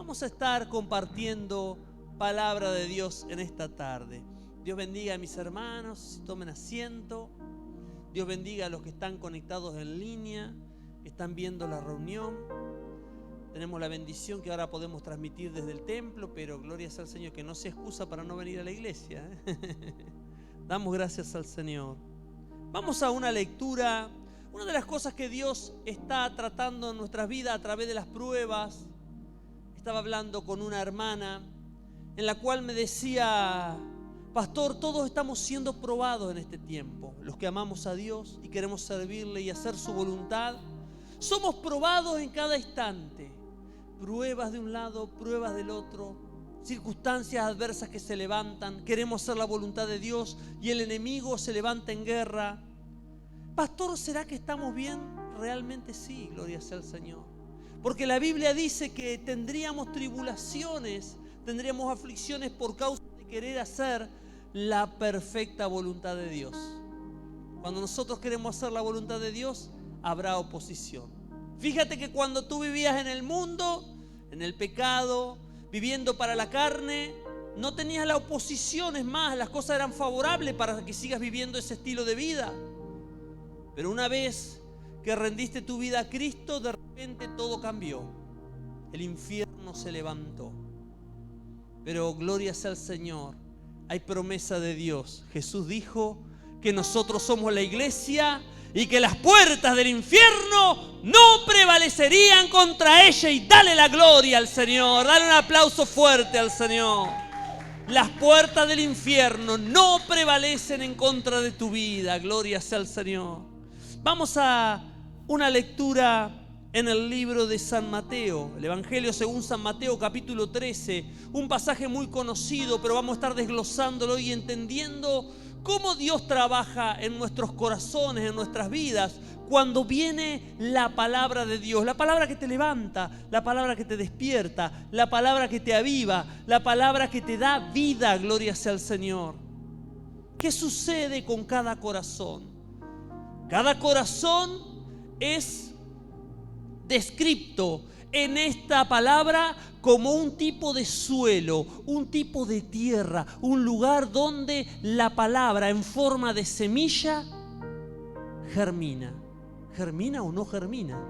vamos a estar compartiendo palabra de Dios en esta tarde. Dios bendiga a mis hermanos, tomen asiento. Dios bendiga a los que están conectados en línea, que están viendo la reunión. Tenemos la bendición que ahora podemos transmitir desde el templo, pero gloria sea al Señor, que no sea excusa para no venir a la iglesia. Damos gracias al Señor. Vamos a una lectura. Una de las cosas que Dios está tratando en nuestras vidas a través de las pruebas. Estaba hablando con una hermana en la cual me decía: pastor, todos estamos siendo probados en este tiempo. Los que amamos a Dios y queremos servirle y hacer su voluntad, somos probados en cada instante. Pruebas de un lado, pruebas del otro, circunstancias adversas que se levantan. Queremos hacer la voluntad de Dios y el enemigo se levanta en guerra. Pastor, ¿será que estamos bien? Realmente sí, gloria sea al Señor. Porque la Biblia dice que tendríamos tribulaciones, tendríamos aflicciones por causa de querer hacer la perfecta voluntad de Dios. Cuando nosotros queremos hacer la voluntad de Dios, habrá oposición. Fíjate que cuando tú vivías en el mundo, en el pecado, viviendo para la carne, no tenías la oposición. Es más, las cosas eran favorables para que sigas viviendo ese estilo de vida. Pero una vez que rendiste tu vida a Cristo, de repente todo cambió. El infierno se levantó. Pero gloria sea al Señor, hay promesa de Dios. Jesús dijo que nosotros somos la iglesia y que las puertas del infierno no prevalecerían contra ella. Y dale la gloria al Señor, dale un aplauso fuerte al Señor. Las puertas del infierno no prevalecen en contra de tu vida. Gloria sea al Señor. Vamos a una lectura en el libro de San Mateo, el Evangelio según San Mateo, capítulo 13. Un pasaje muy conocido, pero vamos a estar desglosándolo y entendiendo cómo Dios trabaja en nuestros corazones, en nuestras vidas, cuando viene la palabra de Dios. La palabra que te levanta, la palabra que te despierta, la palabra que te aviva, la palabra que te da vida. Gloria sea al Señor. ¿Qué sucede con cada corazón? Cada corazón es descrito en esta palabra como un tipo de suelo, un tipo de tierra, un lugar donde la palabra en forma de semilla germina. ¿Germina o no germina?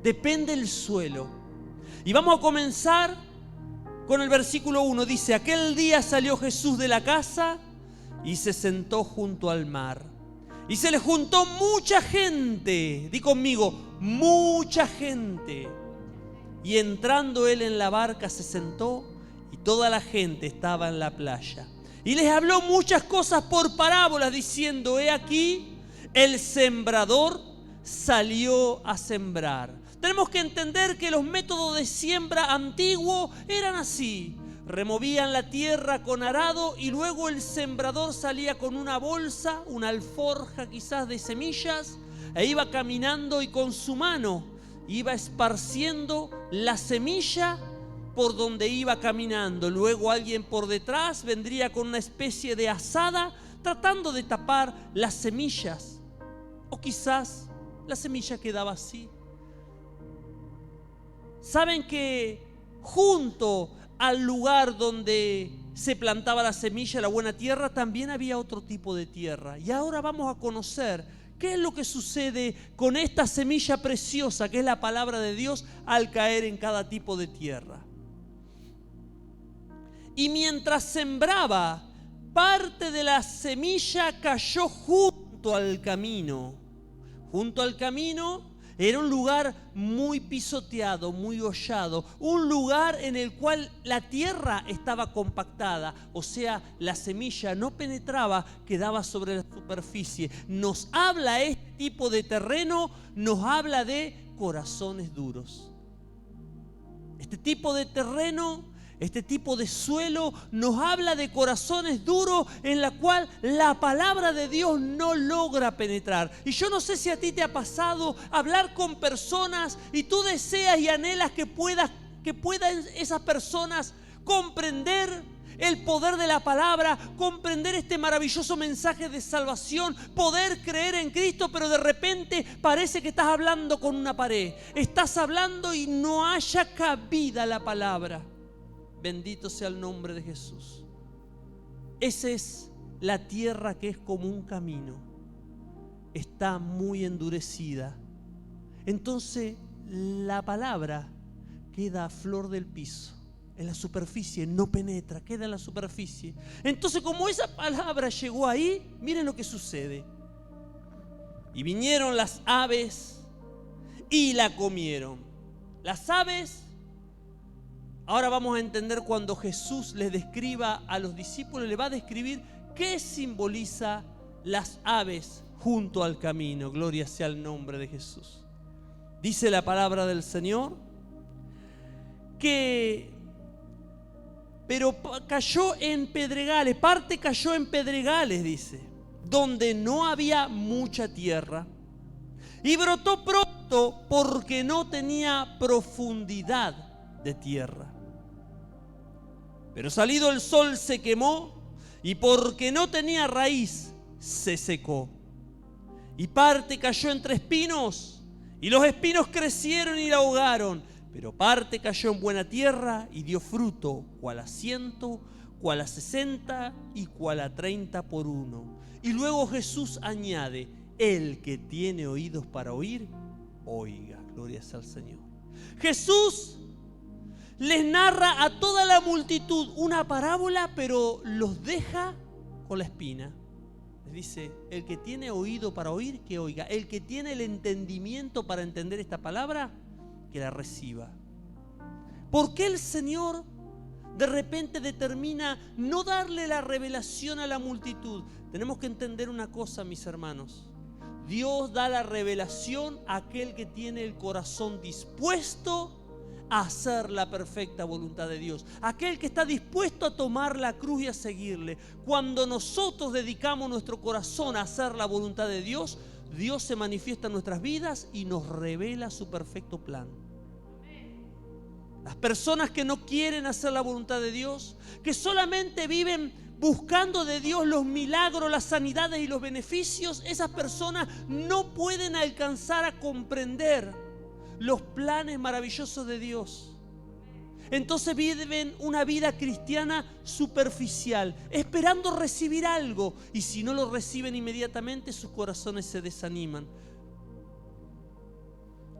Depende del suelo. Y vamos a comenzar con el versículo 1. Dice: aquel día salió Jesús de la casa y se sentó junto al mar. Y se le juntó mucha gente. Di conmigo, mucha gente. Y entrando él en la barca se sentó y toda la gente estaba en la playa. Y les habló muchas cosas por parábolas diciendo: he aquí, el sembrador salió a sembrar. Tenemos que entender que los métodos de siembra antiguos eran así. Removían la tierra con arado y luego el sembrador salía con una bolsa, una alforja quizás de semillas, e iba caminando y con su mano iba esparciendo la semilla por donde iba caminando. Luego alguien por detrás vendría con una especie de azada tratando de tapar las semillas. O quizás la semilla quedaba así. ¿Saben que junto al lugar donde se plantaba la semilla, la buena tierra, también había otro tipo de tierra? Y ahora vamos a conocer qué es lo que sucede con esta semilla preciosa que es la palabra de Dios al caer en cada tipo de tierra. Y mientras sembraba, parte de la semilla cayó junto al camino. Junto al camino era un lugar muy pisoteado, muy hollado, un lugar en el cual la tierra estaba compactada, o sea, la semilla no penetraba, quedaba sobre la superficie. Nos habla este tipo de terreno, nos habla de corazones duros. Este tipo de terreno, este tipo de suelo nos habla de corazones duros en la cual la palabra de Dios no logra penetrar. Y yo no sé si a ti te ha pasado hablar con personas y tú deseas y anhelas que puedan esas personas comprender el poder de la palabra, comprender este maravilloso mensaje de salvación, poder creer en Cristo, pero de repente parece que estás hablando con una pared. Estás hablando y no haya cabida la palabra. Bendito sea el nombre de Jesús. Esa es la tierra que es como un camino. Está muy endurecida. Entonces la palabra queda a flor del piso, en la superficie, no penetra, queda en la superficie. Entonces, como esa palabra llegó ahí, miren lo que sucede. Y vinieron las aves y la comieron. Las aves, ahora vamos a entender cuando Jesús les describa a los discípulos, le va a describir qué simboliza las aves junto al camino. Gloria sea el nombre de Jesús. Dice la palabra del Señor pero cayó en pedregales, parte cayó en pedregales, dice, donde no había mucha tierra, y brotó pronto porque no tenía profundidad de tierra. Pero salido el sol se quemó, y porque no tenía raíz se secó. Y parte cayó entre espinos, y los espinos crecieron y la ahogaron. Pero parte cayó en buena tierra y dio fruto, cual a 100, cual a 60 y cual a 30 por uno. Y luego Jesús añade: el que tiene oídos para oír, oiga. Gloria sea al Señor. Jesús les narra a toda la multitud una parábola, pero los deja con la espina. Les dice: el que tiene oído para oír, que oiga. El que tiene el entendimiento para entender esta palabra, que la reciba. ¿Por qué el Señor de repente determina no darle la revelación a la multitud? Tenemos que entender una cosa, mis hermanos. Dios da la revelación a aquel que tiene el corazón dispuesto a hacer la perfecta voluntad de Dios. Aquel que está dispuesto a tomar la cruz y a seguirle. Cuando nosotros dedicamos nuestro corazón a hacer la voluntad de Dios, Dios se manifiesta en nuestras vidas y nos revela su perfecto plan. Las personas que no quieren hacer la voluntad de Dios, que solamente viven buscando de Dios los milagros, las sanidades y los beneficios, esas personas no pueden alcanzar a comprender los planes maravillosos de Dios. Entonces viven una vida cristiana superficial, esperando recibir algo, y si no lo reciben inmediatamente, sus corazones se desaniman.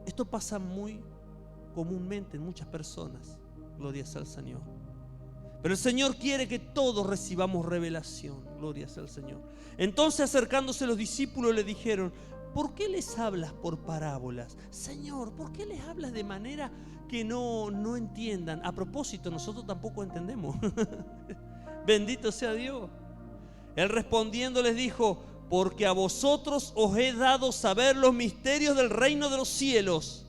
Esto pasa muy comúnmente en muchas personas. Gloria sea al Señor. Pero el Señor quiere que todos recibamos revelación. Gloria sea al Señor. Entonces, acercándose los discípulos, le dijeron: ¿por qué les hablas por parábolas? Señor, ¿por qué les hablas de manera que no entiendan? A propósito, nosotros tampoco entendemos. Bendito sea Dios. Él respondiendo les dijo: porque a vosotros os he dado saber los misterios del reino de los cielos,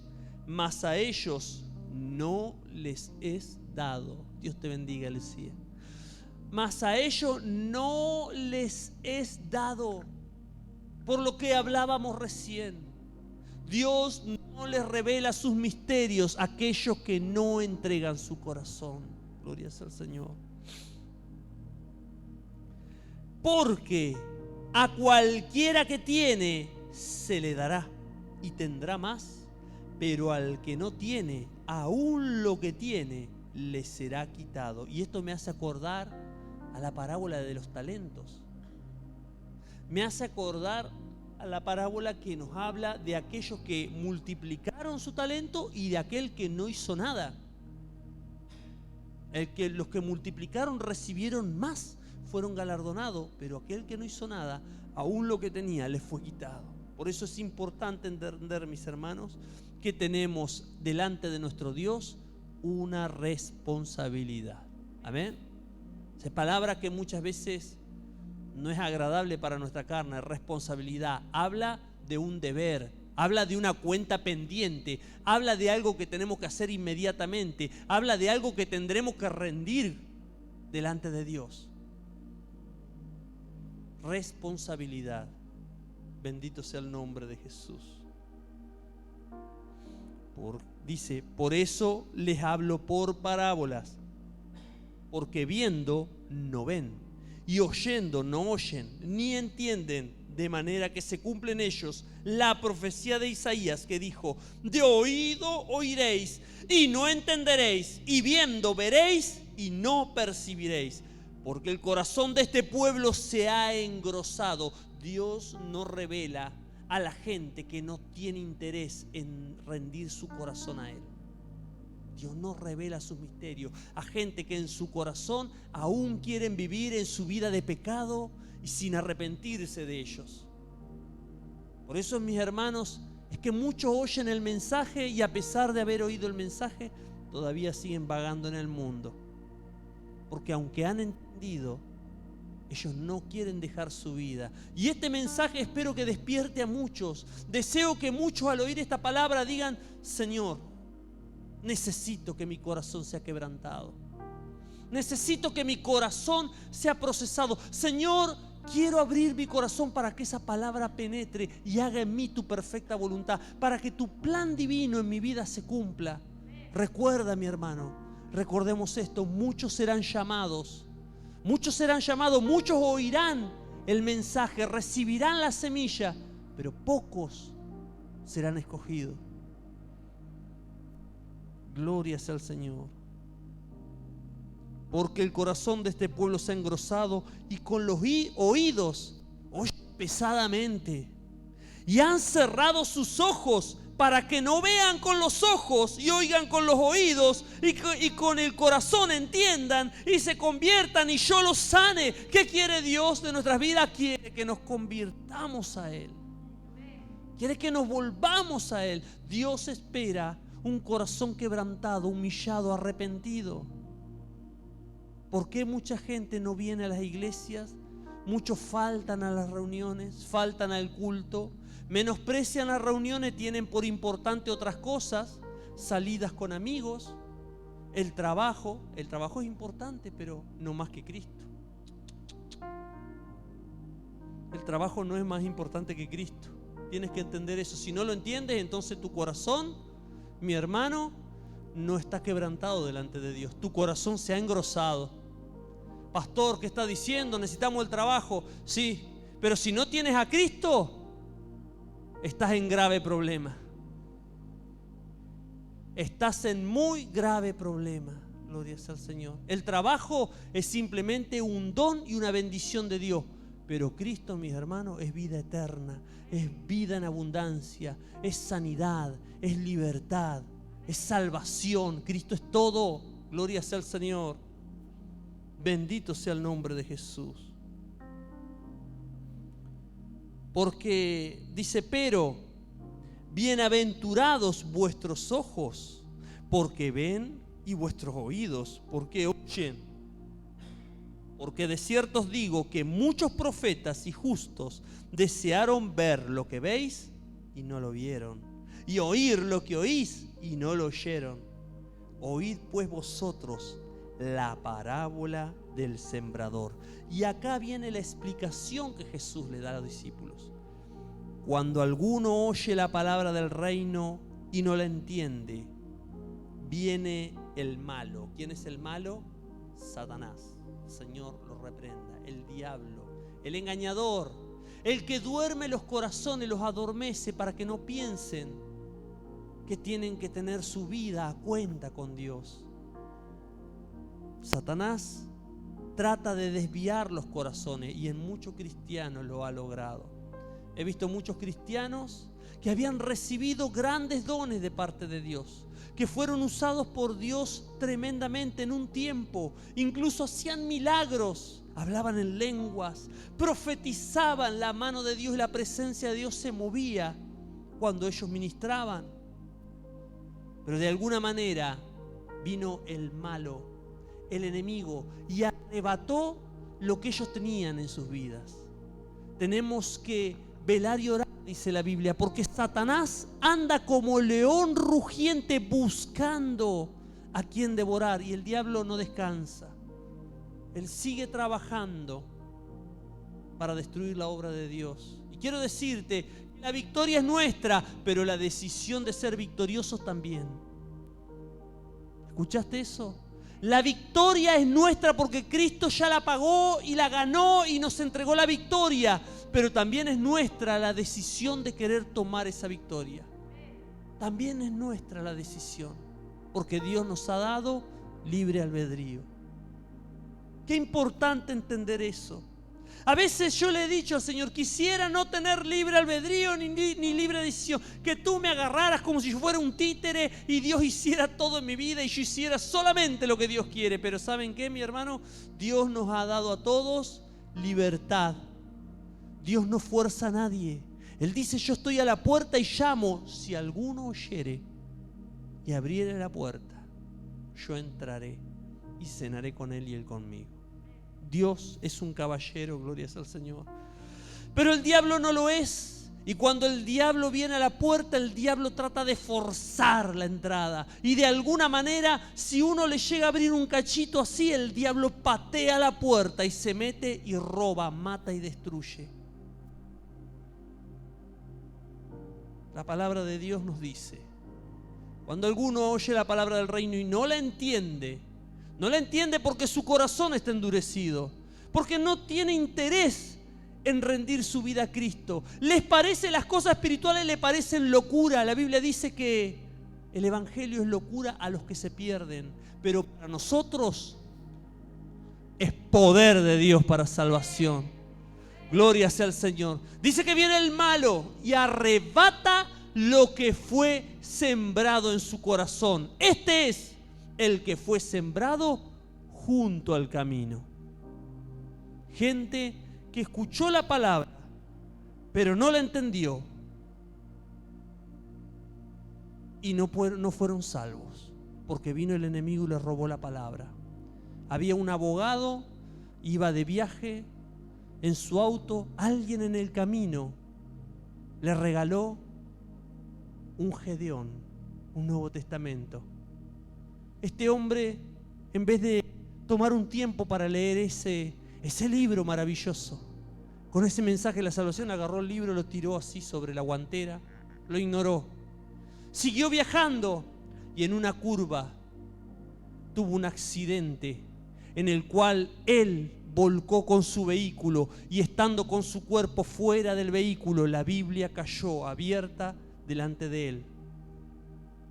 mas a ellos no les es dado. Dios te bendiga, Lucía. Mas a ellos no les es dado. Por lo que hablábamos recién, Dios no les revela sus misterios a aquellos que no entregan su corazón. Gloria sea al Señor. Porque a cualquiera que tiene se le dará y tendrá más, pero al que no tiene, aún lo que tiene le será quitado. Y esto me hace acordar a la parábola de los talentos. Me hace acordar a la parábola que nos habla de aquellos que multiplicaron su talento y de aquel que no hizo nada. Los que multiplicaron recibieron más, fueron galardonados, pero aquel que no hizo nada, aún lo que tenía le fue quitado. Por eso es importante entender, mis hermanos, que tenemos delante de nuestro Dios una responsabilidad. Amén. Esa palabra que muchas veces no es agradable para nuestra carne. Responsabilidad habla de un deber, habla de una cuenta pendiente, habla de algo que tenemos que hacer inmediatamente, habla de algo que tendremos que rendir delante de Dios. Responsabilidad. Bendito sea el nombre de Jesús. Dice: por eso les hablo por parábolas, porque viendo no ven, y oyendo no oyen, ni entienden, de manera que se cumple en ellos la profecía de Isaías que dijo: de oído oiréis y no entenderéis, y viendo veréis y no percibiréis, porque el corazón de este pueblo se ha engrosado. Dios no revela a la gente que no tiene interés en rendir su corazón a Él. Dios no revela sus misterios a gente que en su corazón aún quieren vivir en su vida de pecado y sin arrepentirse de ellos. Por eso, mis hermanos, es que muchos oyen el mensaje y a pesar de haber oído el mensaje, todavía siguen vagando en el mundo. Porque aunque han entendido, ellos no quieren dejar su vida. Y este mensaje espero que despierte a muchos. Deseo que muchos al oír esta palabra digan: Señor, necesito que mi corazón sea quebrantado. Necesito que mi corazón sea procesado. Señor, quiero abrir mi corazón para que esa palabra penetre y haga en mí tu perfecta voluntad, para que tu plan divino en mi vida se cumpla. Recuerda, mi hermano, recordemos esto: muchos serán llamados, muchos oirán el mensaje, recibirán la semilla, pero pocos serán escogidos. Gloria sea al Señor. Porque el corazón de este pueblo se ha engrosado y con los oídos oyen pesadamente, y han cerrado sus ojos para que no vean con los ojos y oigan con los oídos y con el corazón entiendan y se conviertan y yo los sane. ¿Qué quiere Dios de nuestras vidas? Quiere que nos convirtamos a Él. Quiere que nos volvamos a Él. Dios espera un corazón quebrantado, humillado, arrepentido. ¿Por qué mucha gente no viene a las iglesias? Muchos faltan a las reuniones, faltan al culto, menosprecian las reuniones, tienen por importante otras cosas, salidas con amigos, el trabajo. El trabajo es importante, pero no más que Cristo. El trabajo no es más importante que Cristo. Tienes que entender eso. Si no lo entiendes, entonces tu corazón, mi hermano, no está quebrantado delante de Dios. Tu corazón se ha engrosado. Pastor, ¿qué está diciendo? Necesitamos el trabajo. Sí, pero si no tienes a Cristo, estás en grave problema. Estás en muy grave problema. Gloria sea al Señor. El trabajo es simplemente un don y una bendición de Dios. Pero Cristo, mis hermanos, es vida eterna, es vida en abundancia, es sanidad, es libertad, es salvación. Cristo es todo. Gloria sea al Señor. Bendito sea el nombre de Jesús. Porque dice: pero bienaventurados vuestros ojos, porque ven, y vuestros oídos, porque oyen. Porque de cierto os digo que muchos profetas y justos desearon ver lo que veis y no lo vieron, y oír lo que oís y no lo oyeron. Oíd pues vosotros la parábola del sembrador. Y acá viene la explicación que Jesús le da a los discípulos. Cuando alguno oye la palabra del reino y no la entiende, viene el malo. ¿Quién es el malo? Satanás. El Señor lo reprenda. El diablo, el engañador, el que duerme los corazones, los adormece para que no piensen que tienen que tener su vida a cuenta con Dios. Satanás trata de desviar los corazones y en muchos cristianos lo ha logrado. He visto muchos cristianos que habían recibido grandes dones de parte de Dios, que fueron usados por Dios tremendamente en un tiempo, incluso hacían milagros, hablaban en lenguas, profetizaban. La mano de Dios y la presencia de Dios se movía cuando ellos ministraban. Pero de alguna manera vino el malo, el enemigo, y arrebató lo que ellos tenían en sus vidas. Tenemos que velar y orar, dice la Biblia, porque Satanás anda como león rugiente buscando a quien devorar, y el diablo no descansa. Él sigue trabajando para destruir la obra de Dios. Y quiero decirte que la victoria es nuestra, pero la decisión de ser victoriosos también. ¿Escuchaste eso? La victoria es nuestra porque Cristo ya la pagó y la ganó y nos entregó la victoria. Pero también es nuestra la decisión de querer tomar esa victoria. También es nuestra la decisión, porque Dios nos ha dado libre albedrío. Qué importante entender eso. A veces yo le he dicho al Señor, quisiera no tener libre albedrío ni libre decisión, que tú me agarraras como si yo fuera un títere y Dios hiciera todo en mi vida y yo hiciera solamente lo que Dios quiere. Pero ¿saben qué, mi hermano? Dios nos ha dado a todos libertad. Dios no fuerza a nadie. Él dice, yo estoy a la puerta y llamo. Si alguno oyere y abriere la puerta, yo entraré y cenaré con él y él conmigo. Dios es un caballero, gloria sea al Señor. Pero el diablo no lo es. Y cuando el diablo viene a la puerta, el diablo trata de forzar la entrada. Y de alguna manera, si uno le llega a abrir un cachito así, el diablo patea la puerta y se mete y roba, mata y destruye. La palabra de Dios nos dice, cuando alguno oye la palabra del reino y no la entiende, no la entiende porque su corazón está endurecido, porque no tiene interés en rendir su vida a Cristo. Les parece, las cosas espirituales le parecen locura. La Biblia dice que el evangelio es locura a los que se pierden, pero para nosotros es poder de Dios para salvación. Gloria sea al Señor. Dice que viene el malo y arrebata lo que fue sembrado en su corazón. Este es el que fue sembrado junto al camino. Gente que escuchó la palabra, pero no la entendió y no fueron salvos, porque vino el enemigo y les robó la palabra. Había un abogado, iba de viaje en su auto, alguien en el camino le regaló un Gedeón, un Nuevo Testamento. Este hombre, en vez de tomar un tiempo para leer ese libro maravilloso, con ese mensaje de la salvación, agarró el libro, lo tiró así sobre la guantera, lo ignoró. Siguió viajando y en una curva tuvo un accidente en el cual él volcó con su vehículo y estando con su cuerpo fuera del vehículo, la Biblia cayó abierta delante de él.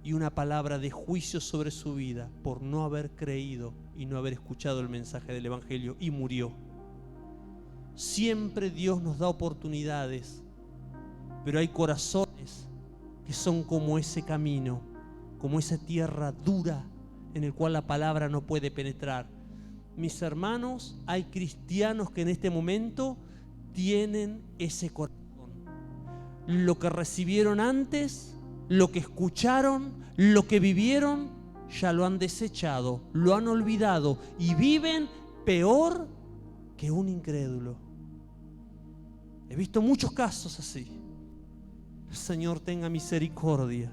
Y una palabra de juicio sobre su vida por no haber creído y no haber escuchado el mensaje del Evangelio, y murió. Siempre Dios nos da oportunidades, pero hay corazones que son como ese camino, como esa tierra dura en el cual la palabra no puede penetrar. Mis hermanos, hay cristianos que en este momento tienen ese corazón. Lo que recibieron antes, lo que escucharon, lo que vivieron, ya lo han desechado, lo han olvidado y viven peor que un incrédulo. He visto muchos casos así. El Señor tenga misericordia.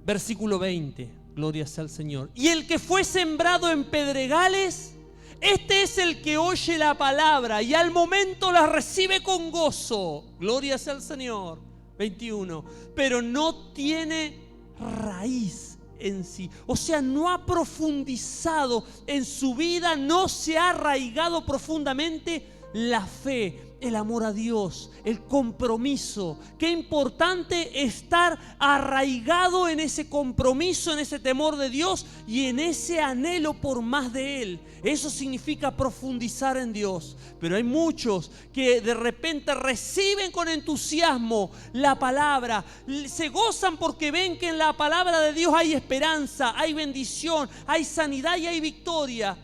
Versículo 20, gloria sea al Señor. Y el que fue sembrado en pedregales, este es el que oye la palabra y al momento la recibe con gozo. Gloria sea al Señor. 21. Pero no tiene raíz en sí. O sea, no ha profundizado en su vida, no se ha arraigado profundamente la fe, el amor a Dios, el compromiso. Qué importante estar arraigado en ese compromiso, en ese temor de Dios y en ese anhelo por más de Él. Eso significa profundizar en Dios. Pero hay muchos que de repente reciben con entusiasmo la palabra, se gozan porque ven que en la palabra de Dios hay esperanza, hay bendición, hay sanidad y hay victoria.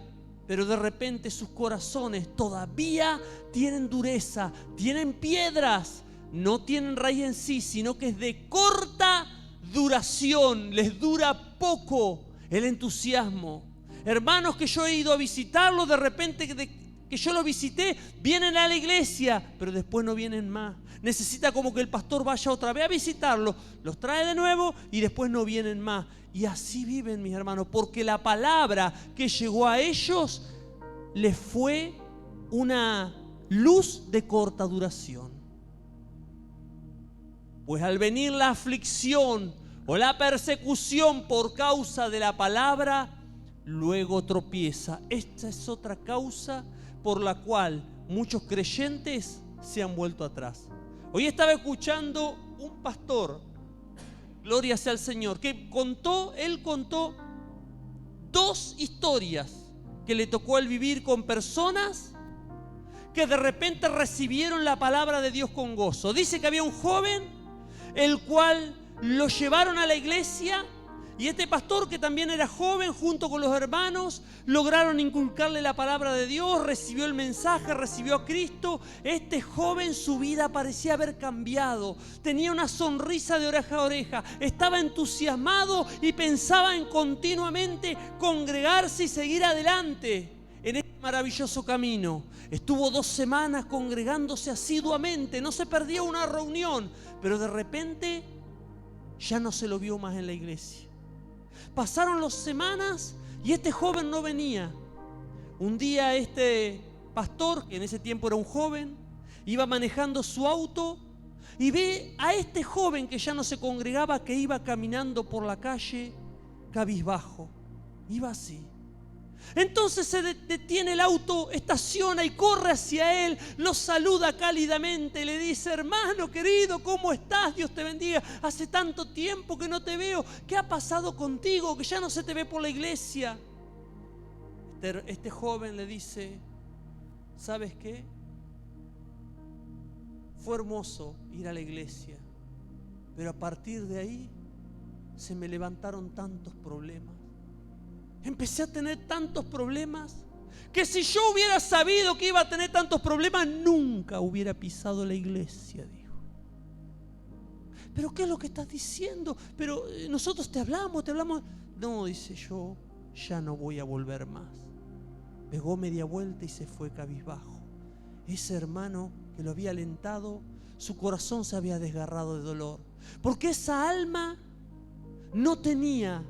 Pero de repente sus corazones todavía tienen dureza, tienen piedras, no tienen raíz en sí, sino que es de corta duración, les dura poco el entusiasmo. Hermanos que yo he ido a visitarlos, de repente que yo los visité, vienen a la iglesia, pero después no vienen más. Necesita como que el pastor vaya otra vez a visitarlos, los trae de nuevo y después no vienen más. Y así viven, mis hermanos, porque la palabra que llegó a ellos les fue una luz de corta duración. Pues al venir la aflicción o la persecución por causa de la palabra, luego tropieza. Esta es otra causa por la cual muchos creyentes se han vuelto atrás. Hoy estaba escuchando un pastor, gloria sea al Señor, que él contó 2 historias que le tocó el vivir con personas que de repente recibieron la palabra de Dios con gozo. Dice que había un joven el cual lo llevaron a la iglesia, y este pastor, que también era joven, junto con los hermanos, lograron inculcarle la palabra de Dios, recibió el mensaje, recibió a Cristo. Este joven, su vida parecía haber cambiado, tenía una sonrisa de oreja a oreja, estaba entusiasmado y pensaba en continuamente congregarse y seguir adelante en este maravilloso camino. Estuvo 2 semanas congregándose asiduamente, no se perdía una reunión, pero de repente ya no se lo vio más en la iglesia. Pasaron las semanas y este joven no venía. Un día este pastor, que en ese tiempo era un joven, iba manejando su auto y ve a este joven que ya no se congregaba, que iba caminando por la calle cabizbajo. Iba así. Entonces se detiene el auto, estaciona y corre hacia él, lo saluda cálidamente, le dice: hermano querido, ¿cómo estás? Dios te bendiga, hace tanto tiempo que no te veo, ¿qué ha pasado contigo? Que ya no se te ve por la iglesia. Este joven le dice: ¿sabes qué? Fue hermoso ir a la iglesia, pero a partir de ahí se me levantaron tantos problemas. Empecé a tener tantos problemas que si yo hubiera sabido que iba a tener tantos problemas, nunca hubiera pisado la iglesia, dijo. ¿Pero qué es lo que estás diciendo? Pero nosotros te hablamos. No, dice, yo ya no voy a volver más. Pegó media vuelta y se fue cabizbajo. Ese hermano que lo había alentado, su corazón se había desgarrado de dolor, porque esa alma no tenía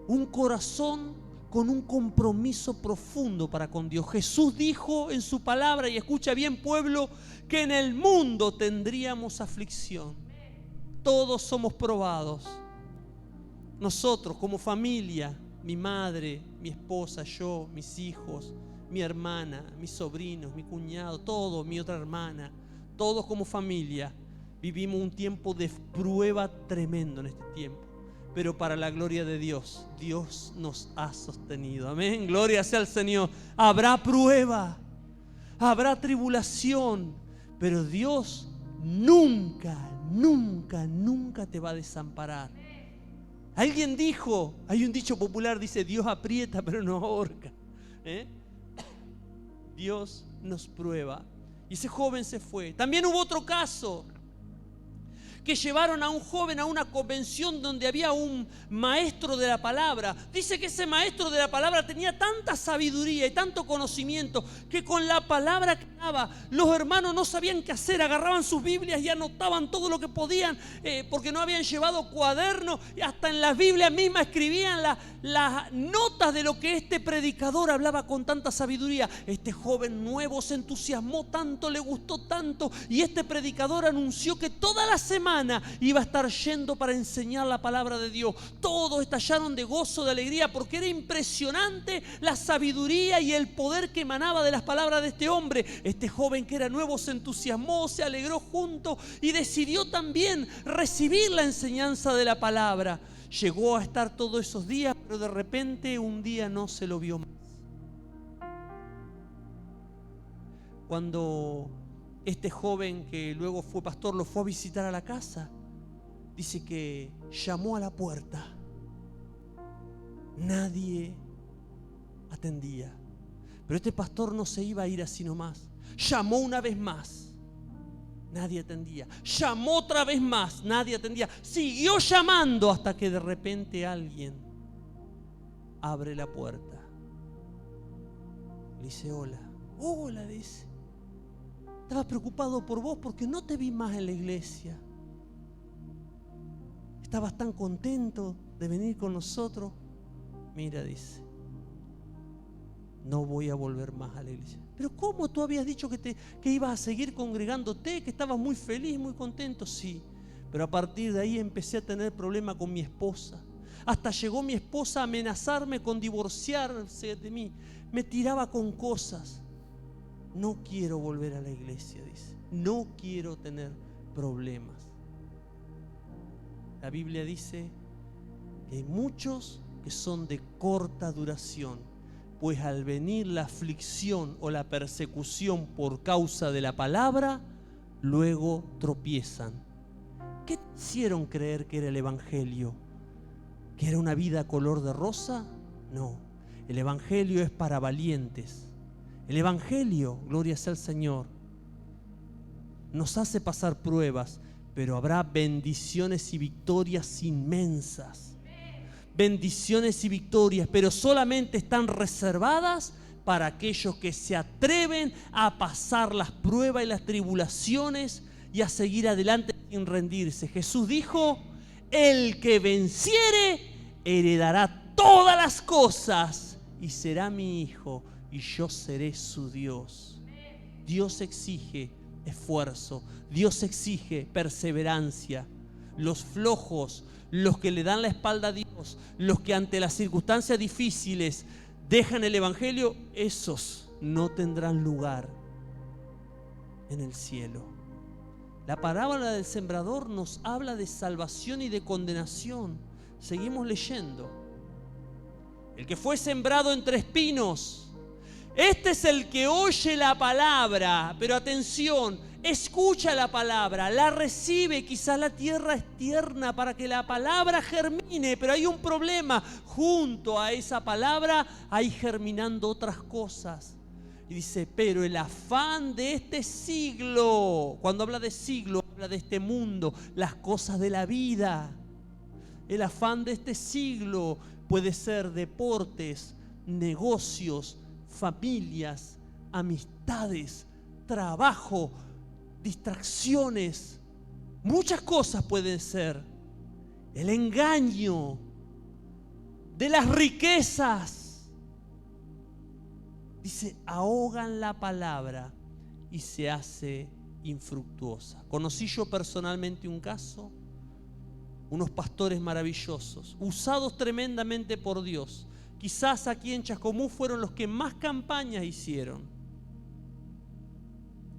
un corazón con un compromiso profundo para con Dios. Jesús dijo en su palabra, y escucha bien, pueblo, que en el mundo tendríamos aflicción. Todos somos probados. Nosotros como familia, mi madre, mi esposa, yo, mis hijos, mi hermana, mis sobrinos, mi cuñado, todos, mi otra hermana, todos como familia vivimos un tiempo de prueba tremendo en este tiempo. Pero para la gloria de Dios, Dios nos ha sostenido. Amén, gloria sea al Señor. Habrá prueba, habrá tribulación, pero Dios nunca, nunca, nunca te va a desamparar. Alguien dijo, hay un dicho popular, dice: Dios aprieta pero no ahorca. Dios nos prueba. Y ese joven se fue. También hubo otro caso, que llevaron a un joven a una convención donde había un maestro de la palabra. Dice que ese maestro de la palabra tenía tanta sabiduría y tanto conocimiento que con la palabra que daba, los hermanos no sabían qué hacer. Agarraban sus Biblias y anotaban todo lo que podían, porque no habían llevado cuaderno, y hasta en las Biblias mismas escribían las notas de lo que este predicador hablaba con tanta sabiduría. Este joven nuevo se entusiasmó tanto, le gustó tanto, y este predicador anunció que toda la semana iba a estar yendo para enseñar la palabra de Dios. Todos estallaron de gozo, de alegría, porque era impresionante la sabiduría y el poder que emanaba de las palabras de este hombre. Este joven que era nuevo se entusiasmó, se alegró junto y decidió también recibir la enseñanza de la palabra. Llegó a estar todos esos días, pero de repente un día no se lo vio más. Cuando este joven, que luego fue pastor, lo fue a visitar a la casa, dice que llamó a la puerta. Nadie atendía. Pero este pastor no se iba a ir así nomás. Llamó una vez más. Nadie atendía. Llamó otra vez más. Nadie atendía. Siguió llamando hasta que de repente alguien abre la puerta. Le dice: hola. Hola, dice. Estaba preocupado por vos porque no te vi más en la iglesia. Estabas tan contento de venir con nosotros. Mira, dice, no voy a volver más a la iglesia. Pero ¿cómo? Tú habías dicho que ibas a seguir congregándote, que estabas muy feliz, muy contento. Sí, Pero a partir de ahí empecé a tener problemas con mi esposa. Hasta llegó mi esposa a amenazarme con divorciarse de mí. Me tiraba con cosas. No quiero volver a la iglesia, dice. No quiero tener problemas. La Biblia dice que hay muchos que son de corta duración, pues al venir la aflicción o la persecución por causa de la palabra, luego tropiezan. ¿Qué te hicieron creer que era el Evangelio? ¿Que era una vida color de rosa? No, el Evangelio es para valientes. El Evangelio, gloria sea al Señor, nos hace pasar pruebas, pero habrá bendiciones y victorias inmensas. Bendiciones y victorias, pero solamente están reservadas para aquellos que se atreven a pasar las pruebas y las tribulaciones y a seguir adelante sin rendirse. Jesús dijo: el que venciere heredará todas las cosas y será mi hijo y yo seré su Dios. Dios exige esfuerzo, Dios exige perseverancia. Los flojos, los que le dan la espalda a Dios, los que ante las circunstancias difíciles dejan el Evangelio, esos no tendrán lugar en el cielo. La parábola del sembrador nos habla de salvación y de condenación. Seguimos leyendo. El que fue sembrado entre espinos, este es el que oye la palabra, pero atención, escucha la palabra, la recibe. Quizás la tierra es tierna para que la palabra germine, pero hay un problema. Junto a esa palabra hay germinando otras cosas. Y dice, pero el afán de este siglo, cuando habla de siglo, habla de este mundo, las cosas de la vida. El afán de este siglo puede ser deportes, negocios, familias, amistades, trabajo, distracciones. Muchas cosas pueden ser. El engaño de las riquezas. Dice, ahogan la palabra y se hace infructuosa. Conocí yo personalmente un caso, unos pastores maravillosos, usados tremendamente por Dios. Quizás aquí en Chascomús fueron los que más campañas hicieron.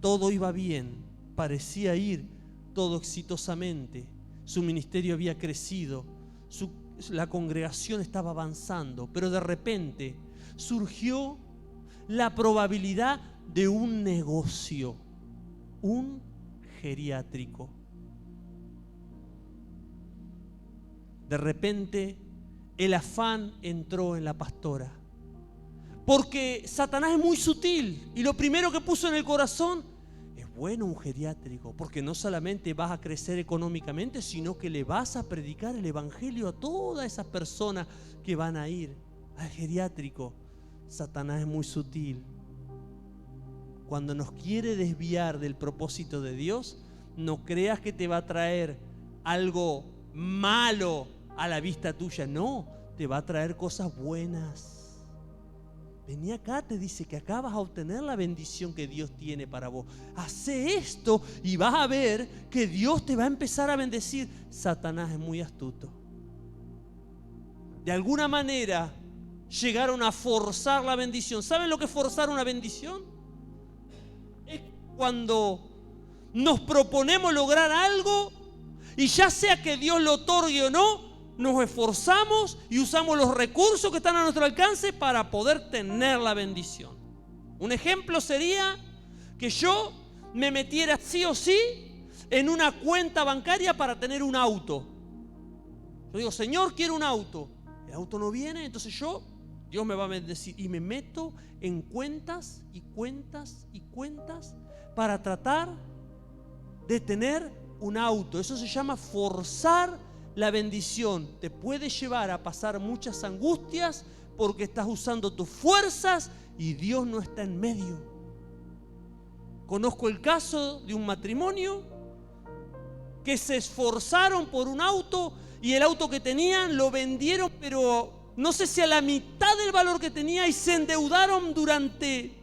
Todo iba bien, parecía ir todo exitosamente. Su ministerio había crecido, la congregación estaba avanzando, pero de repente surgió la probabilidad de un negocio, un geriátrico. De repente el afán entró en la pastora, porque Satanás es muy sutil y lo primero que puso en el corazón es bueno un geriátrico, porque no solamente vas a crecer económicamente, sino que le vas a predicar el evangelio a todas esas personas que van a ir al geriátrico. Satanás es muy sutil. Cuando nos quiere desviar del propósito de Dios, no creas que te va a traer algo malo a la vista tuya. No, te va a traer cosas buenas. Vení acá, te dice que acá vas a obtener la bendición que Dios tiene para vos. Hacé esto y vas a ver que Dios te va a empezar a bendecir. Satanás es muy astuto. De alguna manera llegaron a forzar la bendición. ¿Saben lo que es forzar una bendición? Es cuando nos proponemos lograr algo y ya sea que Dios lo otorgue o no, nos esforzamos y usamos los recursos que están a nuestro alcance para poder tener la bendición. Un ejemplo sería que yo me metiera sí o sí en una cuenta bancaria para tener un auto. Yo digo, Señor, quiero un auto. El auto no viene, entonces Dios me va a bendecir. Y me meto en cuentas y cuentas y cuentas para tratar de tener un auto. Eso se llama forzar la bendición. Te puede llevar a pasar muchas angustias porque estás usando tus fuerzas y Dios no está en medio. Conozco el caso de un matrimonio que se esforzaron por un auto y el auto que tenían lo vendieron, pero no sé si a la mitad del valor que tenía, y se endeudaron durante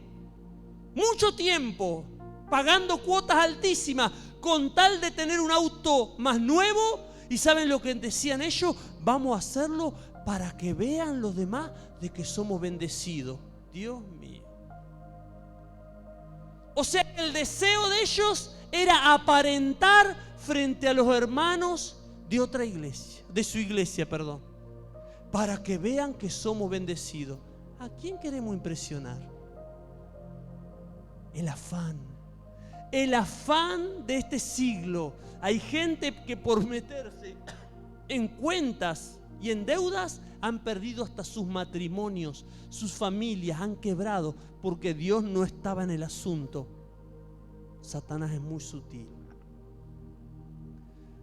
mucho tiempo, pagando cuotas altísimas, con tal de tener un auto más nuevo. ¿Y saben lo que decían ellos? Vamos a hacerlo para que vean los demás de que somos bendecidos. Dios mío. O sea, el deseo de ellos era aparentar frente a los hermanos de otra iglesia, de su iglesia, perdón, para que vean que somos bendecidos. ¿A quién queremos impresionar? El afán de este siglo. Hay gente que por meterse en cuentas y en deudas han perdido hasta sus matrimonios, sus familias han quebrado porque Dios no estaba en el asunto. Satanás es muy sutil.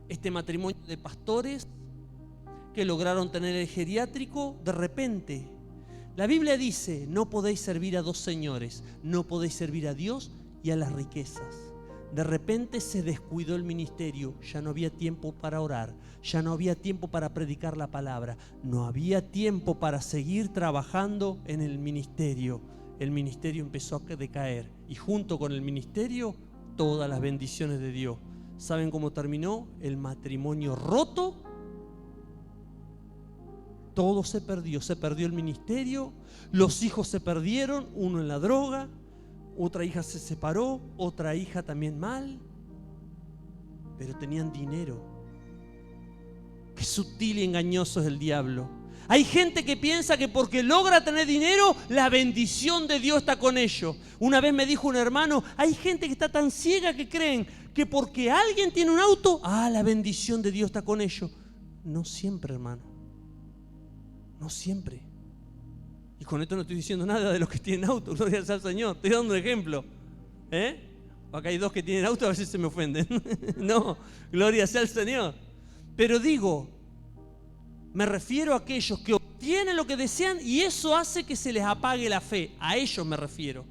Este matrimonio de pastores que lograron tener el geriátrico, de repente, la Biblia dice, no podéis servir a dos señores, no podéis servir a Dios y a las riquezas. De repente se descuidó el ministerio, ya no había tiempo para orar, ya no había tiempo para predicar la palabra, no había tiempo para seguir trabajando en el ministerio. El ministerio empezó a decaer y junto con el ministerio, todas las bendiciones de Dios. ¿Saben cómo terminó? El matrimonio roto. Todo se perdió el ministerio, los hijos se perdieron, uno en la droga, otra hija se separó, otra hija también mal, pero tenían dinero. Qué sutil y engañoso es el diablo. Hay gente que piensa que porque logra tener dinero, la bendición de Dios está con ellos. Una vez me dijo un hermano, hay gente que está tan ciega que creen que porque alguien tiene un auto, la bendición de Dios está con ellos. No siempre, hermano. No siempre. Y con esto no estoy diciendo nada de los que tienen auto, gloria sea al Señor. Estoy dando un ejemplo. Acá hay dos que tienen auto, a veces se me ofenden. No, gloria sea al Señor. Pero digo, me refiero a aquellos que obtienen lo que desean y eso hace que se les apague la fe. A ellos me refiero.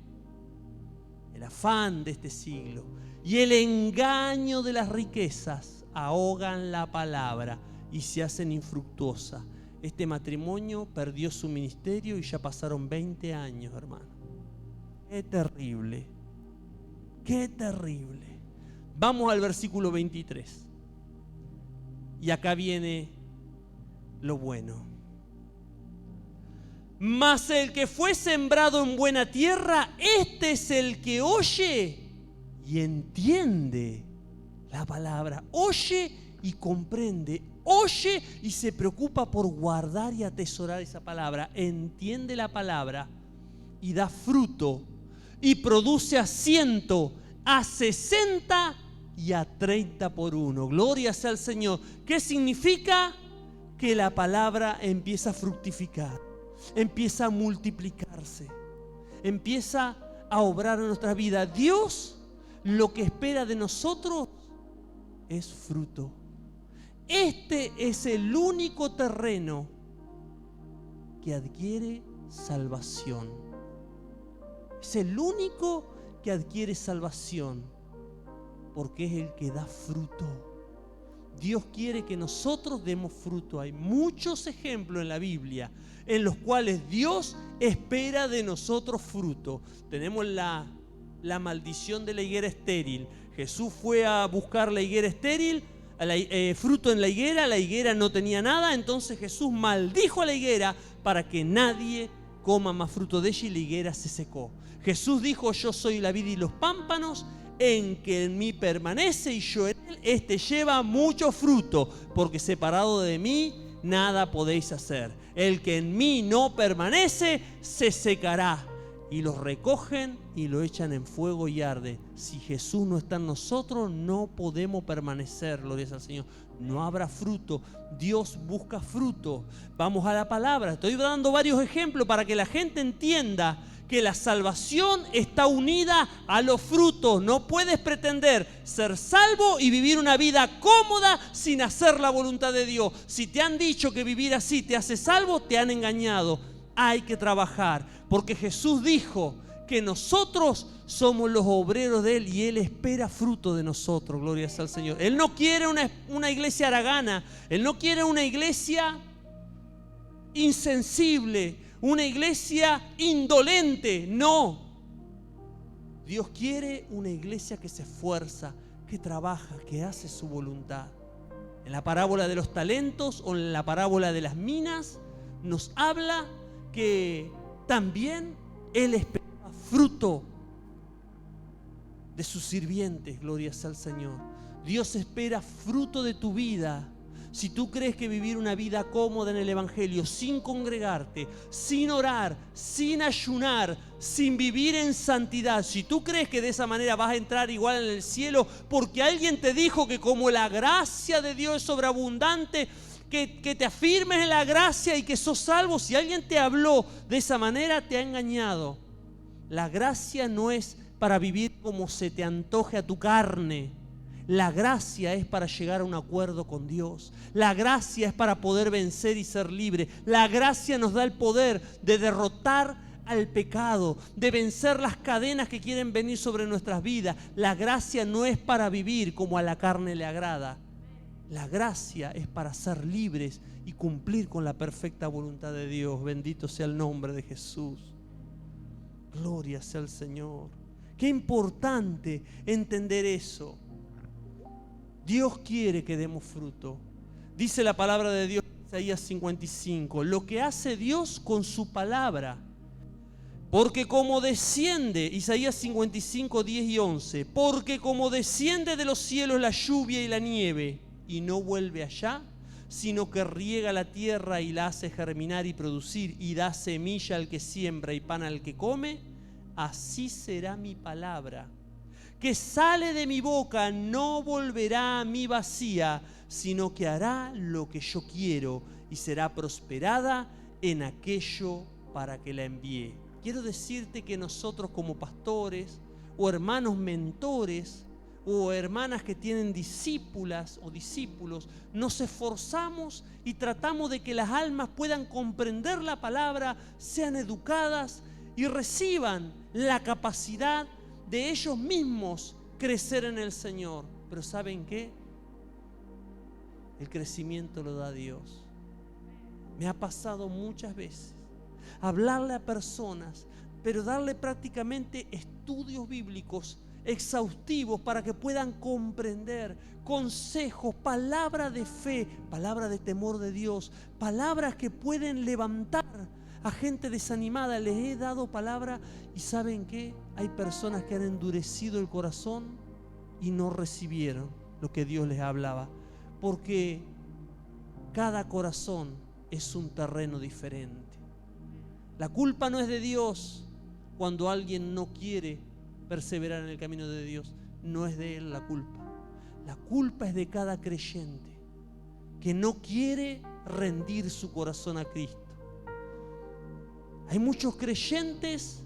El afán de este siglo y el engaño de las riquezas ahogan la palabra y se hacen infructuosas. Este matrimonio perdió su ministerio y ya pasaron 20 años, hermano. Qué terrible. Qué terrible. Vamos al versículo 23. Y acá viene lo bueno. Mas el que fue sembrado en buena tierra, este es el que oye y entiende la palabra. Oye y comprende. Oye y se preocupa por guardar y atesorar esa palabra. Entiende la palabra y da fruto y produce a 100, a 60 y a 30 por uno. Gloria sea al Señor. ¿Qué significa? Que la palabra empieza a fructificar, empieza a multiplicarse, empieza a obrar en nuestra vida. Dios lo que espera de nosotros es fruto. Este es el único terreno que adquiere salvación. Es el único que adquiere salvación porque es el que da fruto. Dios quiere que nosotros demos fruto. Hay muchos ejemplos en la Biblia en los cuales Dios espera de nosotros fruto. Tenemos la maldición de la higuera estéril. Jesús fue a buscar la higuera estéril, fruto en la higuera no tenía nada, entonces Jesús maldijo a la higuera para que nadie coma más fruto de ella y la higuera se secó. Jesús dijo, yo soy la vid y los pámpanos, en que en mí permanece y yo en él, este lleva mucho fruto, porque separado de mí nada podéis hacer. El que en mí no permanece se secará. Y los recogen y lo echan en fuego y arde. Si Jesús no está en nosotros, no podemos permanecer, gloria al Señor. No habrá fruto. Dios busca fruto. Vamos a la palabra. Estoy dando varios ejemplos para que la gente entienda que la salvación está unida a los frutos. No puedes pretender ser salvo y vivir una vida cómoda sin hacer la voluntad de Dios. Si te han dicho que vivir así te hace salvo, te han engañado. Hay que trabajar, porque Jesús dijo que nosotros somos los obreros de Él y Él espera fruto de nosotros, gloria sea al Señor. Él no quiere una iglesia haragana, Él no quiere una iglesia insensible, una iglesia indolente, no. Dios quiere una iglesia que se esfuerza, que trabaja, que hace su voluntad. En la parábola de los talentos o en la parábola de las minas nos habla que también Él esperaba fruto de sus sirvientes. Gloria sea al Señor. Dios espera fruto de tu vida. Si tú crees que vivir una vida cómoda en el Evangelio, sin congregarte, sin orar, sin ayunar, sin vivir en santidad, si tú crees que de esa manera vas a entrar igual en el cielo, porque alguien te dijo que como la gracia de Dios es sobreabundante, que te afirmes en la gracia y que sos salvo, si alguien te habló de esa manera, te ha engañado. La gracia no es para vivir como se te antoje a tu carne. La gracia es para llegar a un acuerdo con Dios. La gracia es para poder vencer y ser libre. La gracia nos da el poder de derrotar al pecado, de vencer las cadenas que quieren venir sobre nuestras vidas. La gracia no es para vivir como a la carne le agrada. La gracia es para ser libres y cumplir con la perfecta voluntad de Dios. Bendito sea el nombre de Jesús. Gloria sea al Señor. Qué importante entender eso. Dios quiere que demos fruto. Dice la palabra de Dios en Isaías 55, lo que hace Dios con su palabra. Porque como desciende, Isaías 55, 10 y 11, porque como desciende de los cielos la lluvia y la nieve, y no vuelve allá, sino que riega la tierra y la hace germinar y producir, y da semilla al que siembra y pan al que come, así será mi palabra que sale de mi boca, no volverá a mí vacía, sino que hará lo que yo quiero y será prosperada en aquello para que la envíe. Quiero decirte que nosotros como pastores o hermanos mentores o hermanas que tienen discípulas o discípulos, nos esforzamos y tratamos de que las almas puedan comprender la palabra, sean educadas y reciban la capacidad de ellos mismos crecer en el Señor. Pero ¿saben qué? El crecimiento lo da Dios. Me ha pasado muchas veces hablarle a personas, pero darle prácticamente estudios bíblicos exhaustivos para que puedan comprender, consejos, palabra de fe, palabra de temor de Dios, palabras que pueden levantar a gente desanimada. Les he dado palabra y ¿saben qué? Hay personas que han endurecido el corazón y no recibieron lo que Dios les hablaba, porque cada corazón es un terreno diferente. La culpa no es de Dios cuando alguien no quiere perseverar en el camino de Dios. No es de Él la culpa. La culpa es de cada creyente que no quiere rendir su corazón a Cristo. Hay muchos creyentes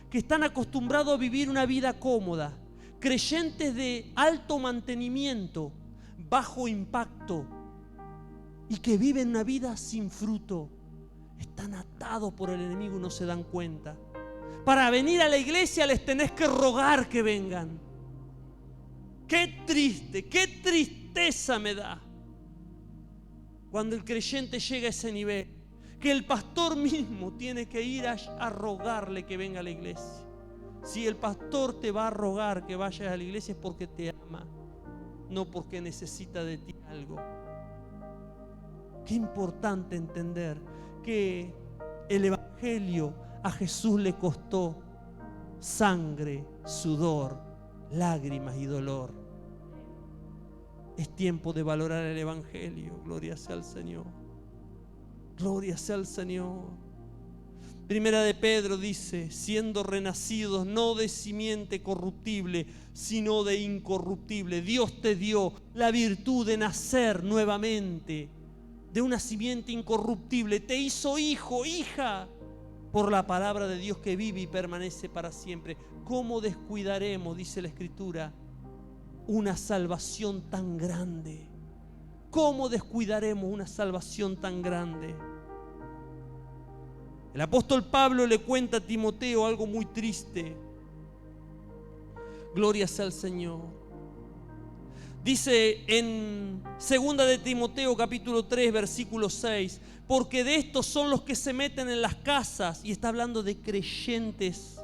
que están acostumbrados a vivir una vida cómoda, creyentes de alto mantenimiento, bajo impacto, y que viven una vida sin fruto. Están atados por el enemigo y no se dan cuenta. Para venir a la iglesia les tenés que rogar que vengan. Qué triste, qué tristeza me da cuando el creyente llega a ese nivel, que el pastor mismo tiene que ir a rogarle que venga a la iglesia. Si el pastor te va a rogar que vayas a la iglesia es porque te ama, no porque necesita de ti algo. Qué importante entender que el evangelio a Jesús le costó sangre, sudor, lágrimas y dolor. Es tiempo de valorar el evangelio. Gloria sea al Señor. Gloria sea al Señor. Primera de Pedro dice, siendo renacidos no de simiente corruptible, sino de incorruptible. Dios te dio la virtud de nacer nuevamente de una simiente incorruptible. Te hizo hijo, hija, por la palabra de Dios que vive y permanece para siempre. ¿Cómo descuidaremos, dice la Escritura, una salvación tan grande? ¿Cómo descuidaremos una salvación tan grande? El apóstol Pablo le cuenta a Timoteo algo muy triste. Gloria sea al Señor. Dice en 2 de Timoteo capítulo 3 versículo 6, porque de estos son los que se meten en las casas, y está hablando de creyentes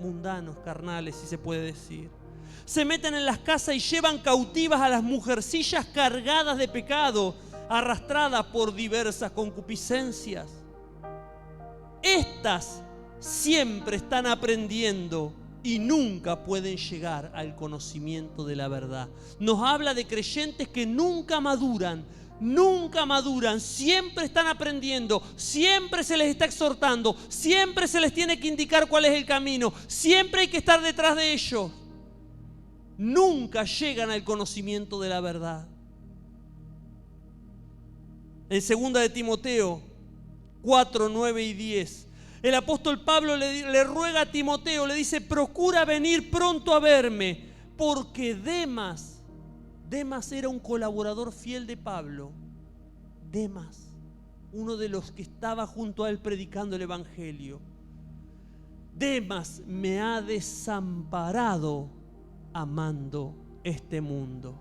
mundanos, carnales, si se puede decir, Se meten en las casas y llevan cautivas a las mujercillas cargadas de pecado, arrastradas por diversas concupiscencias. Estas siempre están aprendiendo y nunca pueden llegar al conocimiento de la verdad. Nos habla de creyentes que nunca maduran, siempre están aprendiendo, siempre se les está exhortando, siempre se les tiene que indicar cuál es el camino, siempre hay que estar detrás de ellos. Nunca llegan al conocimiento de la verdad. En 2 de Timoteo 4, 9 y 10, el apóstol Pablo le ruega a Timoteo, le dice: procura venir pronto a verme, porque Demas era un colaborador fiel de Pablo. Demas, uno de los que estaba junto a él predicando el evangelio. Demas me ha desamparado amando este mundo.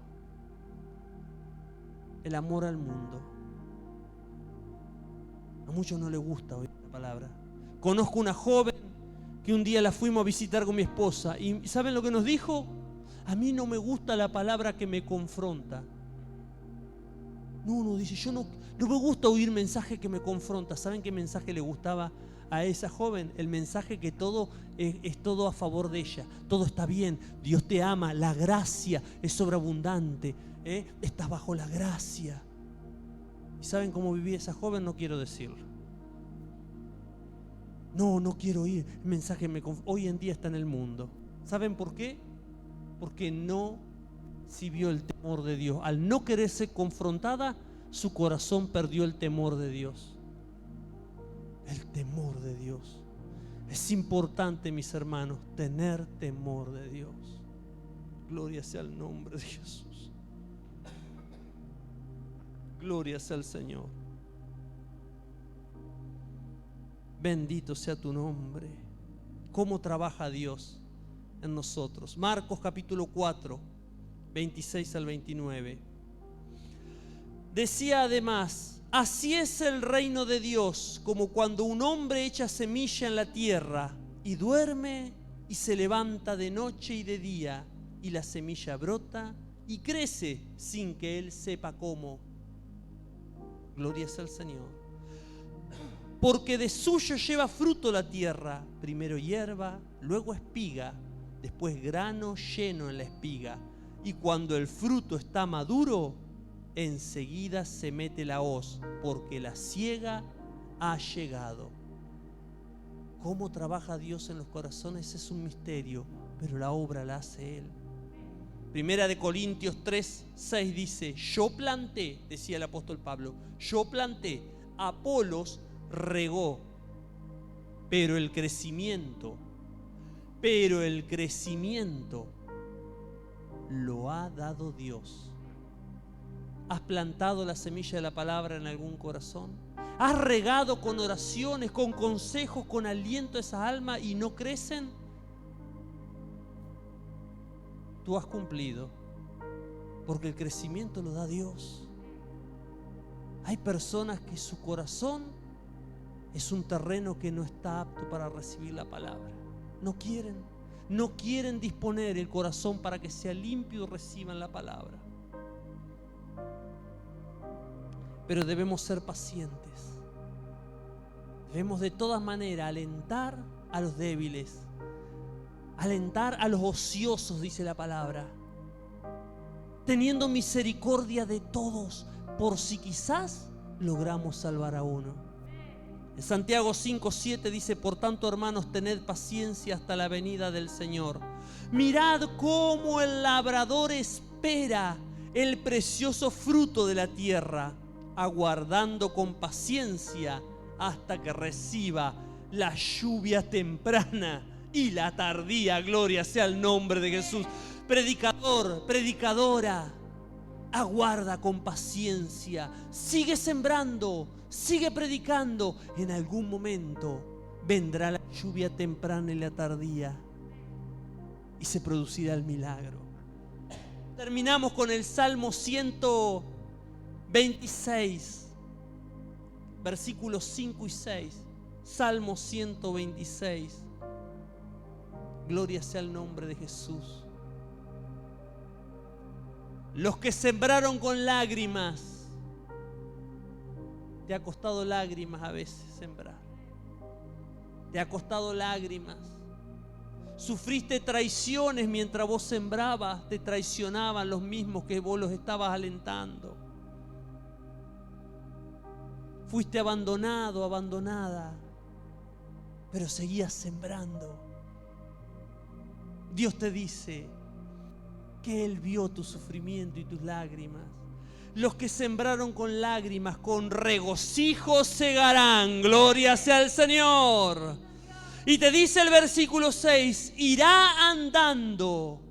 El amor al mundo. A muchos no les gusta oír esta palabra. Conozco una joven que un día la fuimos a visitar con mi esposa y ¿saben lo que nos dijo? A mí no me gusta la palabra que me confronta. No, dice, yo no me gusta oír mensaje que me confronta. ¿Saben qué mensaje le gustaba a esa joven? El mensaje que todo es todo a favor de ella. Todo está bien, Dios te ama, la gracia es sobreabundante, estás bajo la gracia. ¿Y saben cómo vivía esa joven? No quiero decirlo. No quiero oír el mensaje. Hoy en día está en el mundo. ¿Saben por qué? Porque no vio el temor de Dios. Al no querer ser confrontada, su corazón perdió el temor de Dios. El temor de Dios. Es importante, mis hermanos, tener temor de Dios. Gloria sea el nombre de Jesús. Gloria sea el Señor. Bendito sea tu nombre. ¿Cómo trabaja Dios en nosotros? Marcos capítulo 4, 26 al 29. Decía además: así es el reino de Dios, como cuando un hombre echa semilla en la tierra y duerme y se levanta de noche y de día, y la semilla brota y crece sin que él sepa cómo. Gloria sea al Señor. Porque de suyo lleva fruto la tierra, primero hierba, luego espiga, después grano lleno en la espiga. Y cuando el fruto está maduro, enseguida se mete la hoz, porque la siega ha llegado. ¿Cómo trabaja Dios en los corazones? Es un misterio, pero la obra la hace Él. Primera de Corintios 3, 6 dice: yo planté, decía el apóstol Pablo, yo planté, Apolos regó, pero el crecimiento lo ha dado Dios. ¿Has plantado la semilla de la palabra en algún corazón? ¿Has regado con oraciones, con consejos, con aliento a esas almas y no crecen? Tú has cumplido, porque el crecimiento lo da Dios. Hay personas que su corazón es un terreno que no está apto para recibir la palabra. No quieren disponer el corazón para que sea limpio y reciban la palabra. Pero debemos ser pacientes. Debemos de todas maneras alentar a los débiles, alentar a los ociosos, dice la palabra, teniendo misericordia de todos, por si quizás logramos salvar a uno. En Santiago 5:7 dice: por tanto, hermanos, tened paciencia hasta la venida del Señor. Mirad cómo el labrador espera el precioso fruto de la tierra, aguardando con paciencia hasta que reciba la lluvia temprana y la tardía. Gloria sea el nombre de Jesús. Predicador, predicadora, aguarda con paciencia, sigue sembrando, sigue predicando. En algún momento vendrá la lluvia temprana y la tardía y se producirá el milagro. Terminamos con el Salmo 126, versículos 5 y 6. Salmo 126. Gloria sea el nombre de Jesús. Los que sembraron con lágrimas. Te ha costado lágrimas a veces sembrar. Te ha costado lágrimas. Sufriste traiciones mientras vos sembrabas. Te traicionaban los mismos que vos los estabas alentando. Fuiste abandonado, abandonada, pero seguías sembrando. Dios te dice que Él vio tu sufrimiento y tus lágrimas. Los que sembraron con lágrimas, con regocijo segarán. Gloria sea al Señor. Y te dice el versículo 6, irá andando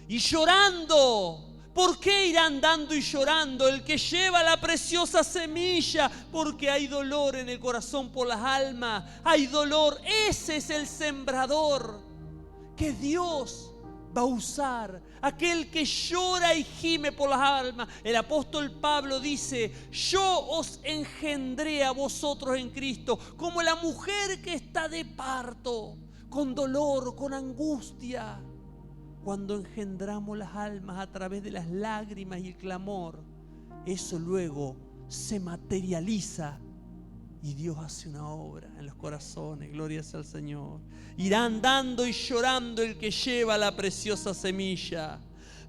y llorando. ¿Por qué irá andando y llorando el que lleva la preciosa semilla? Porque hay dolor en el corazón por las almas. Hay dolor. Ese es el sembrador que Dios va a usar. Aquel que llora y gime por las almas. El apóstol Pablo dice, yo os engendré a vosotros en Cristo, como la mujer que está de parto, con dolor, con angustia. Cuando engendramos las almas a través de las lágrimas y el clamor, eso luego se materializa y Dios hace una obra en los corazones. Gloria sea al Señor. Irá andando y llorando el que lleva la preciosa semilla,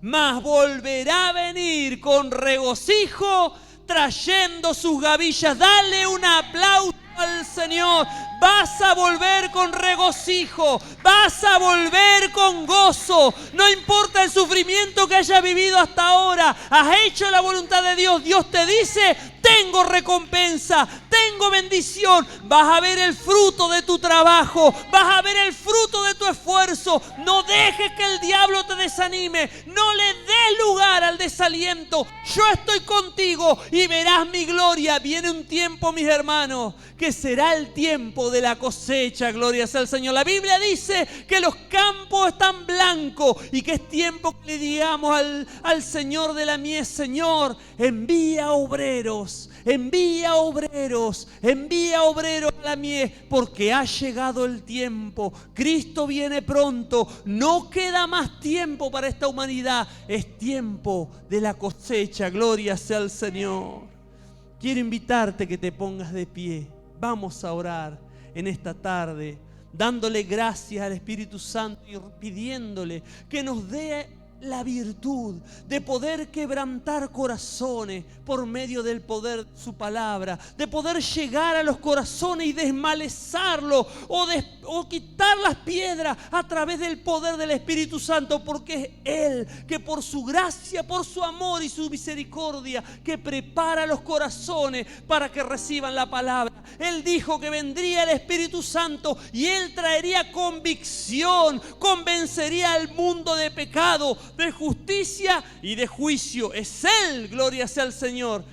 mas volverá a venir con regocijo trayendo sus gavillas. Dale un aplauso al Señor. Vas a volver con regocijo, vas a volver con gozo. No importa el sufrimiento que hayas vivido hasta ahora, has hecho la voluntad de Dios. Dios te dice, tengo recompensa, tengo bendición. Vas a ver el fruto de tu trabajo, vas a ver el fruto de tu esfuerzo. No dejes que el diablo te desanime, no le des lugar al desaliento. Yo estoy contigo y verás mi gloria. Viene un tiempo, mis hermanos, que será el tiempo de la cosecha. Gloria sea al Señor. La Biblia dice que los campos están blancos y que es tiempo que le digamos al Señor de la mies, Señor, envía obreros, envía obreros, envía obreros a la mies, porque ha llegado el tiempo. Cristo viene pronto. No queda más tiempo para esta humanidad. Es tiempo de la cosecha. Gloria sea al Señor. Quiero invitarte que te pongas de pie. Vamos a orar en esta tarde, dándole gracias al Espíritu Santo y pidiéndole que nos dé la virtud de poder quebrantar corazones por medio del poder de su palabra, de poder llegar a los corazones y desmalezarlos o quitar las piedras a través del poder del Espíritu Santo, porque es Él que por su gracia, por su amor y su misericordia, que prepara los corazones para que reciban la palabra. Él dijo que vendría el Espíritu Santo y Él traería convicción, convencería al mundo de pecado, de justicia y de juicio. Es Él, gloria sea al Señor,